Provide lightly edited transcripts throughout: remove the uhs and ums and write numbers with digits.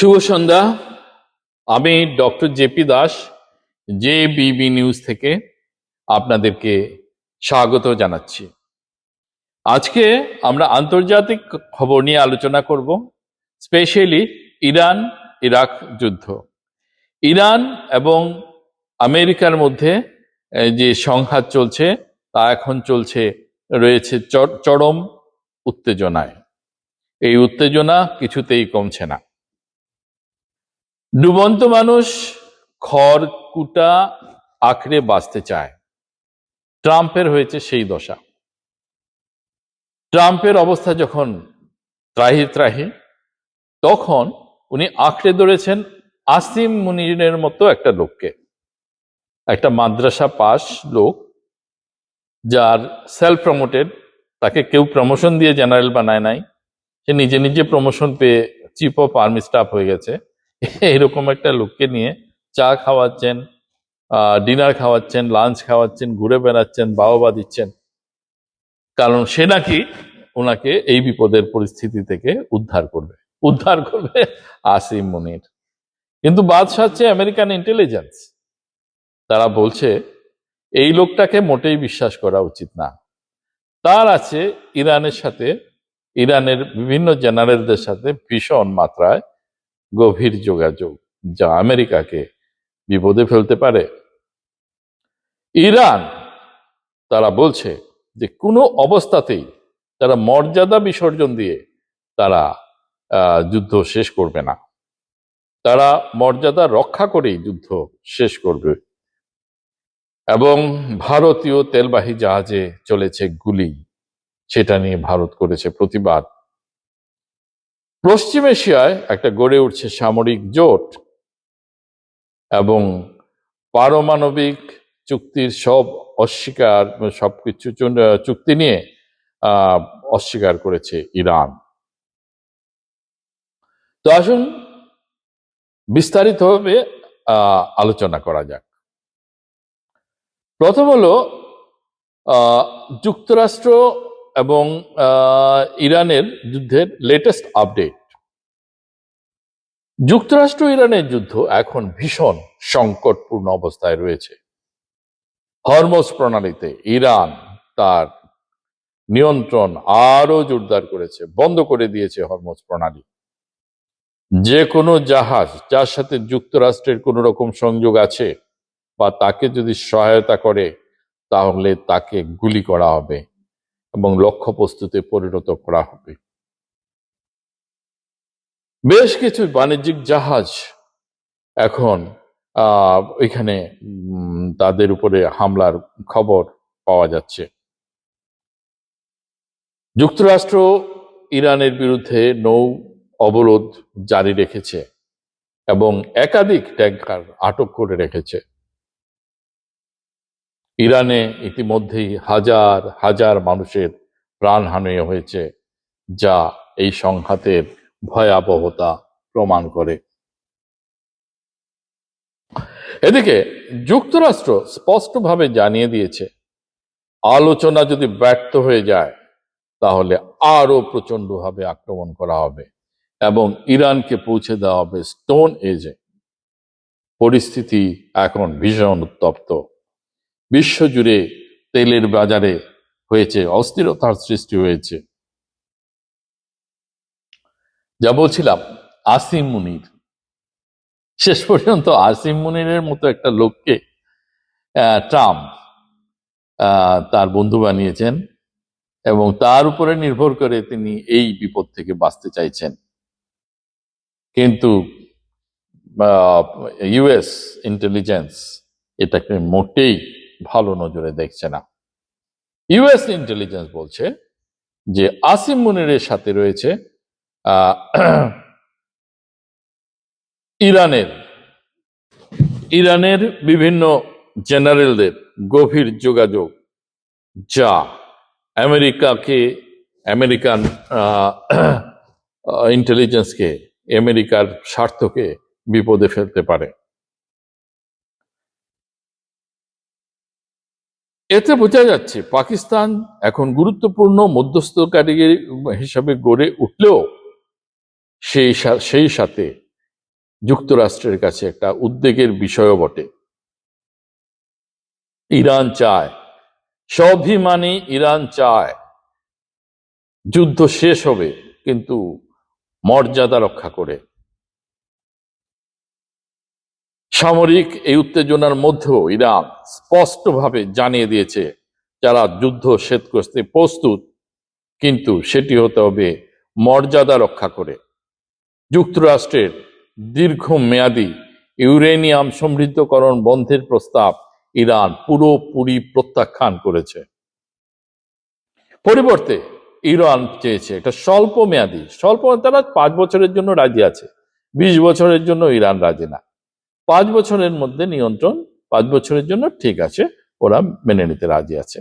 শুভ সন্ধ্যা। আমি doctor JP Das, জেবিবি news থেকে আপনাদেরকে স্বাগত জানাচ্ছি। আজকে আমরা আন্তর্জাতিক খবর নিয়ে আলোচনা করব, স্পেশালি ইরান ইরাক যুদ্ধ। ইরান এবং আমেরিকার মধ্যে যে সংঘাত চলছে তা এখন রয়েছে চরম উত্তেজনায়। এই উত্তেজনা কিছুতেই কমছে না। ডুবন্ত মানুষ খড়কুটা আঁকড়ে বাঁচতে চায়। ট্রাম্পের হয়েছে সেই দশা। ট্রাম্পের অবস্থা যখন ত্রাহি ত্রাহি, তখন উনি আঁকড়ে ধরেছেন আসিম মুনিরের মতো একটা লোককে, একটা মাদ্রাসা পাস লোক, যার সেলফ প্রমোটেড, তাকে কেউ প্রমোশন দিয়ে জেনারেল বানায় নাই, সে নিজে নিজে প্রমোশন পেয়ে চিফ অফ আর্মি স্টাফ হয়ে গেছে। এরকম একটা লোককে নিয়ে চা খাওয়াচ্ছেন, ডিনার খাওয়াচ্ছেন, লাঞ্চ খাওয়াচ্ছেন, ঘুরে বেড়াচ্ছেন, বাহবা দিচ্ছেন, কারণ সে নাকি ওনাকে এই বিপদের পরিস্থিতি থেকে উদ্ধার করবে আসিম মুনির। কিন্তু বাদশা হচ্ছে আমেরিকান ইন্টেলিজেন্স। তারা বলছে এই লোকটাকে মোটেই বিশ্বাস করা উচিত না। তার আছে ইরানের বিভিন্ন জেনারেলদের সাথে ভীষণ মাত্রায় গভীর যোগাযোগ, যা আমেরিকাকে বিপদে ফেলতে পারে। ইরান, তারা বলছে যে কোনো অবস্থাতেই তারা মর্যাদা বিসর্জন দিয়ে তারা যুদ্ধ শেষ করবে না। তারা মর্যাদা রক্ষা করেই যুদ্ধ শেষ করবে। এবং ভারতীয় তেলবাহী জাহাজে চলেছে গুলি, সেটা নিয়ে ভারত করেছে প্রতিবাদ। পশ্চিম এশিয়ায় একটা গড়ে উঠছে সামরিক জোট, এবং পারমাণবিক চুক্তির সবকিছু চুক্তি নিয়ে অস্বীকার করেছে ইরান। তো আসুন বিস্তারিতভাবে আলোচনা করা যাক। প্রথম হলো যুক্তরাষ্ট্র এবং ইরানের যুদ্ধের লেটেস্ট আপডেট। যুক্তরাষ্ট্র ইরানের যুদ্ধ এখন ভীষণ সংকটপূর্ণ অবস্থায় রয়েছে। হরমুজ প্রণালীতে ইরান তার নিয়ন্ত্রণ আরো জোরদার করেছে, বন্ধ করে দিয়েছে হরমুজ প্রণালী। যে কোনো জাহাজ যার সাথে যুক্তরাষ্ট্রের কোন রকম সংযোগ আছে বা তাকে যদি সহায়তা করে, তাহলে তাকে গুলি করা হবে এবং লক্ষ্যবস্তুতে পরিণত করা হবে। বেশ কিছু বাণিজ্যিক জাহাজ এখন ওইখানে তাদের উপরে হামলার খবর পাওয়া যাচ্ছে। যুক্তরাষ্ট্র ইরানের বিরুদ্ধে নৌ অবরোধ জারি রেখেছে এবং একাধিক ট্যাঙ্কার আটক করে রেখেছে। ইরানে ইতিমধ্যেই হাজার হাজার মানুষের প্রাণহানি হয়েছে, যা এই সংঘাতের ভয়াবহতা প্রমাণ করে। এদিকে যুক্তরাষ্ট্র স্পষ্টভাবে জানিয়ে দিয়েছে, আলোচনা যদি ব্যর্থ হয়ে যায় তাহলে আরো প্রচন্ডভাবে আক্রমণ করা হবে এবং ইরানকে পৌঁছে দেওয়া হবে স্টোন এজে। পরিস্থিতি এখন ভীষণ উত্তপ্ত। বিশ্বজুড়ে তেলের বাজারে হয়েছে অস্থিরতার সৃষ্টি হয়েছে। যা বলছিলাম, আসিম মুনির, শেষ পর্যন্ত আসিম মুনিরের মতো একটা লোককে ট্রাম্প তার বন্ধু বানিয়েছেন এবং তার উপরে নির্ভর করে তিনি এই বিপদ থেকে বাঁচতে চাইছেন। কিন্তু ইউএস ইন্টেলিজেন্স এটাকে মোটেই ভালো নজরে দেখছে না। ইউএস ইন্টেলিজেন্স বলছে যে আসিম মুনিরের সাথে রয়েছে ইরানের বিভিন্ন জেনারেলদের গভীর যোগাযোগ, যা আমেরিকান ইন্টেলিজেন্সকে, আমেরিকার স্বার্থকে বিপদে ফেলতে পারে। এতে বোঝা যাচ্ছে পাকিস্তান এখন গুরুত্বপূর্ণ মধ্যস্থকারী হিসাবে গড়ে উঠলেও সেই সাথে যুক্তরাষ্ট্রের কাছে একটা উদ্বেগের বিষয়ও বটে। ইরান চায়, স্বাভিমানী ইরান চায় যুদ্ধ শেষ হবে, কিন্তু মর্যাদা রক্ষা করে। সামরিক এই উত্তেজনার মধ্যেও ইরান স্পষ্টভাবে জানিয়ে দিয়েছে যারা যুদ্ধ শেষ করতে প্রস্তুত, কিন্তু সেটি হতে হবে মর্যাদা রক্ষা করে। যুক্তরাষ্ট্রের দীর্ঘমেয়াদী ইউরেনিয়াম সমৃদ্ধকরণ বন্ধের প্রস্তাব ইরান পুরোপুরি প্রত্যাখ্যান করেছে। পরিবর্তে ইরান চেয়েছে একটা স্বল্প মেয়াদী, তারা 5 বছরের জন্য রাজি আছে, 20 বছরের জন্য ইরান রাজি না। 5 বছরের মধ্যে নিয়ন্ত্রণ, 5 বছরের জন্য ঠিক আছে, ওরা মেনে নিতে রাজি আছে।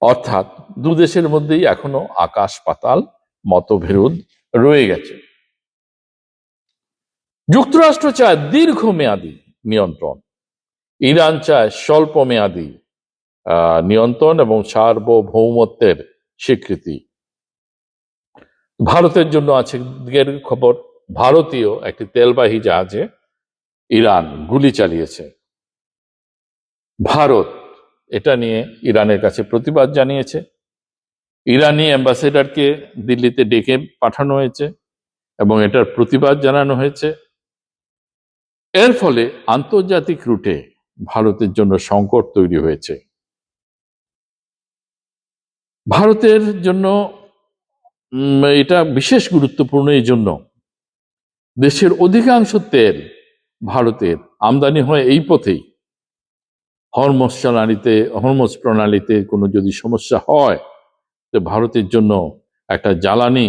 অর্থাৎ দু দেশের মধ্যেই এখনো আকাশ পাতাল মতবিরোধ রয়ে গেছে। যুক্তরাষ্ট্র চায় দীর্ঘমেয়াদী নিয়ন্ত্রণ, ইরান চায় স্বল্প মেয়াদী নিয়ন্ত্রণ এবং সার্বভৌমত্বের স্বীকৃতি। ভারতের জন্য আছে দিকের খবর, ভারতীয় একটি তেলবাহী জাহাজে ইরান গুলি চালিয়েছে। ভারত এটা নিয়ে ইরানের কাছে প্রতিবাদ জানিয়েছে। ইরানি অ্যাম্বাসেডরকে দিল্লিতে ডেকে পাঠানো হয়েছে এবং এটার প্রতিবাদ জানানো হয়েছে। এর ফলে আন্তর্জাতিক রুটে ভারতের জন্য সংকট তৈরি হয়েছে। ভারতের জন্য এটা বিশেষ গুরুত্বপূর্ণ, এই জন্য দেশের অধিকাংশ তেল ভারতের আমদানি হয় এই পথেই। হরমুজ প্রণালীতে কোনো যদি সমস্যা হয়, তো ভারতের জন্য একটা জ্বালানি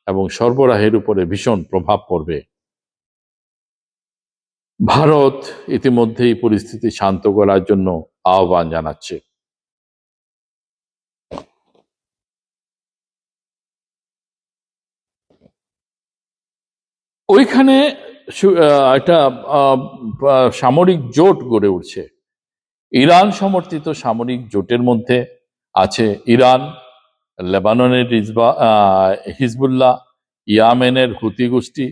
এবং সরবরাহের উপরে ভীষণ প্রভাব পড়বে। ভারত ইতিমধ্যেই পরিস্থিতি শান্ত করার জন্য আহ্বান জানাচ্ছে। ওইখানে একটা সামরিক জোট গড়ে উঠছে। ইরান সমর্থিত সামরিক জোটের মধ্যে আছে ইরান, লেবাননের হিজবুল্লাহ, ইয়ামেনের হুতি গোষ্ঠী,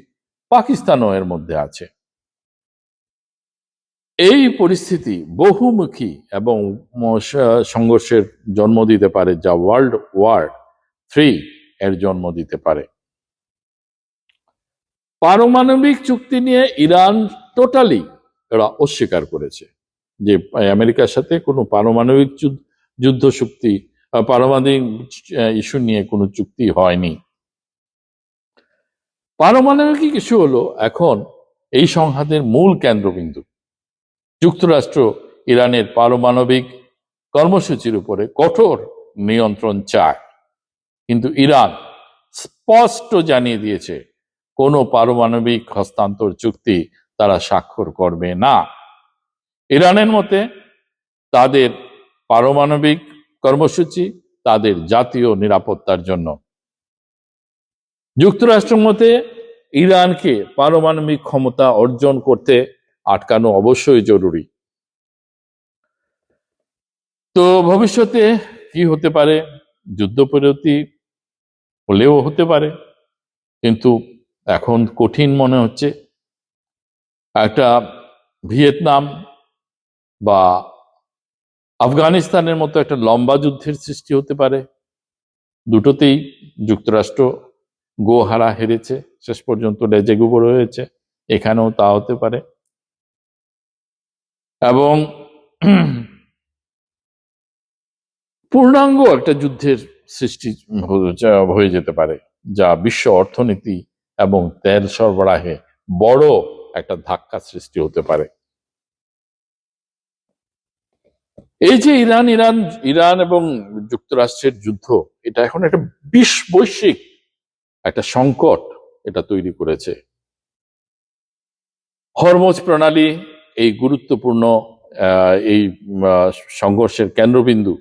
পাকিস্তানও এর মধ্যে আছে। এই পরিস্থিতি বহুমুখী এবং সংঘর্ষের জন্ম দিতে পারে, যা ওয়ার্ল্ড ওয়ার 3 এর জন্ম দিতে পারে। পারমাণবিক চুক্তি নিয়ে ইরান টোটালি এরা অস্বীকার করেছে যে আমেরিকার সাথে কোনো পারমাণবিক যুদ্ধ চুক্তি, পারমাণবিক ইস্যু নিয়ে কোনো চুক্তি হয়নি। পারমাণবিক ইস্যু হলো এখন এই সংঘাতের মূল কেন্দ্রবিন্দু। যুক্তরাষ্ট্র ইরানের পারমাণবিক কর্মসূচির উপরে কঠোর নিয়ন্ত্রণ চায়, কিন্তু ইরান স্পষ্ট জানিয়ে দিয়েছে কোনো পারমাণবিক হস্তান্তর চুক্তি তারা স্বাক্ষর করবে না। ইরানের মতে তাদের পারমাণবিক কর্মসূচি তাদের জাতীয় নিরাপত্তার জন্য। যুক্তরাষ্ট্রের মতে ইরানকে পারমাণবিক ক্ষমতা অর্জন করতে আটকানো অবশ্যই জরুরি। তো ভবিষ্যতে কি হতে পারে? যুদ্ধবিরতি হলেও হতে পারে, কিন্তু এখন কঠিন মনে হচ্ছে। একটা ভিয়েতনাম বা আফগানিস্তানের মতো একটা লম্বা যুদ্ধের সৃষ্টি হতে পারে। দুটোতেই যুক্তরাষ্ট্র গোহারা হেরেছে, শেষ পর্যন্ত লেজে গোবর হয়েছে। এখানেও তা হতে পারে, এবং পূর্ণাঙ্গ একটা যুদ্ধের সৃষ্টি হয়ে যেতে পারে, যা বিশ্ব অর্থনীতি এবং তেল সরবরাহে বড় একটা ধাক্কা সৃষ্টি হতে পারে। এই যে ইরান এবং যুক্তরাষ্ট্রের যুদ্ধ, এটা এখন একটা বৈশ্বিক একটা সংকট এটা তৈরি করেছে। হরমুজ প্রণালী এই গুরুত্বপূর্ণ এই সংঘর্ষের কেন্দ্রবিন্দু।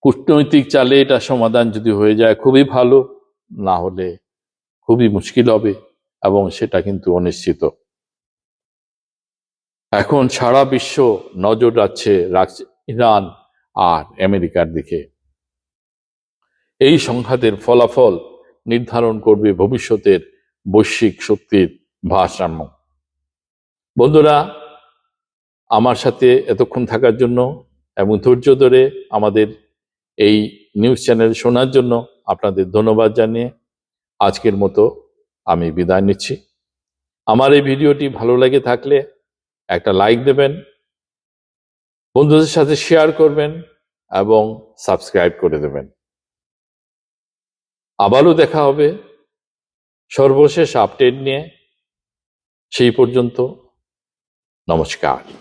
কূটনৈতিক চালে এটা সমাধান যদি হয়ে যায় খুবই ভালো, না হলে খুবই মুশকিল হবে, এবং সেটা কিন্তু অনিশ্চিত। এখন সারা বিশ্ব নজর রাখছে ইরান আর আমেরিকার দিকে। এই সংঘাতের ফলাফল নির্ধারণ করবে ভবিষ্যতের বৈশ্বিক শক্তির ভারসাম্য। বন্ধুরা, আমার সাথে এতক্ষণ থাকার জন্য এবং ধৈর্য ধরে আমাদের এই নিউজ চ্যানেল শোনার জন্য আপনাদের ধন্যবাদ জানিয়ে আজকের মতো আমি বিদায় নিচ্ছি। আমার এই ভিডিওটি ভালো লেগে থাকলে একটা লাইক দেবেন, বন্ধুদের সাথে শেয়ার করবেন এবং সাবস্ক্রাইব করে দেবেন। আবারও দেখা হবে সর্বশেষ আপডেট নিয়ে। সেই পর্যন্ত নমস্কার।